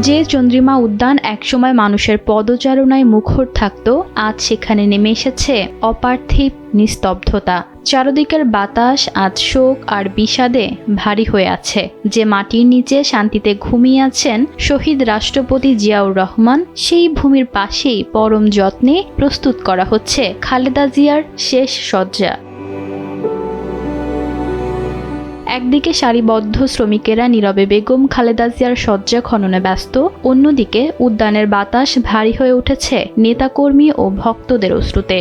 যে চন্দ্রিমা উদ্যান একসময় মানুষের পদচারণায় মুখর থাকত, আজ সেখানে নেমে এসেছে অপার্থিব নিস্তব্ধতা। চারদিকের বাতাস আজ শোক আর বিষাদে ভারী হয়ে আছে। যে মাটির নিচে শান্তিতে ঘুমিয়ে আছেন শহীদ রাষ্ট্রপতি জিয়াউর রহমান, সেই ভূমির পাশেই পরম যত্নে প্রস্তুত করা হচ্ছে খালেদা জিয়ার শেষ শয্যা। একদিকে সারিবদ্ধ শ্রমিকেরা নীরবে বেগম খালেদা জিয়ার শয্যা খননে ব্যস্ত, অন্যদিকে উদ্যানের বাতাস ভারী হয়ে উঠেছে নেতাকর্মী ও ভক্তদের অশ্রুতে।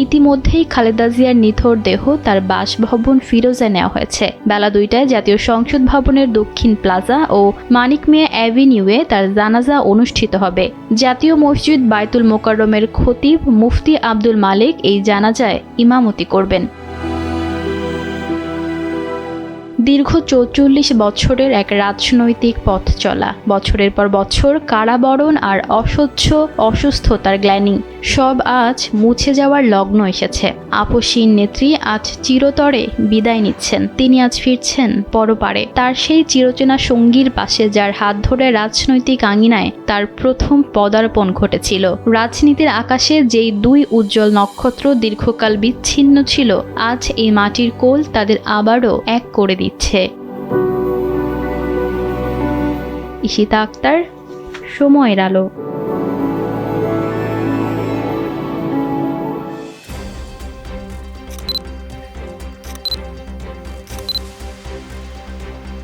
ইতিমধ্যেই খালেদা জিয়ার নিথর দেহ তার বাসভবন ফিরোজায় নেওয়া হয়েছে। বেলা 2টায় জাতীয় সংসদ ভবনের দক্ষিণ প্লাজা ও মানিক মিয়া অ্যাভিনিউয়ে তার জানাজা অনুষ্ঠিত হবে। জাতীয় মসজিদ বায়তুল মোকাররমের খতিব মুফতি আব্দুল মালিক এই জানাজায় ইমামতি করবেন। দীর্ঘ ৪৪ বছরের এক রাজনৈতিক পথ চলা, বছরের পর বছর কারাবরণ আর অসহ্য অসুস্থতার গ্লানি, সব আজ মুছে যাওয়ার লগ্ন এসেছে। আপসীন নেত্রী আজ চিরতরে বিদায় নিচ্ছেন। তিনি আজ ফিরছেন পরপারে, তার সেই চিরচেনা সঙ্গীর পাশে, যার হাত ধরে রাজনৈতিক আঙিনায় তার প্রথম পদার্পণ ঘটেছিল। রাজনীতির আকাশে যেই দুই উজ্জ্বল নক্ষত্র দীর্ঘকাল বিচ্ছিন্ন ছিল, আজ এই মাটির কোল তাদের আবারও এক করে দিচ্ছে। ঈশিতা আক্তার, সময়ের আলো।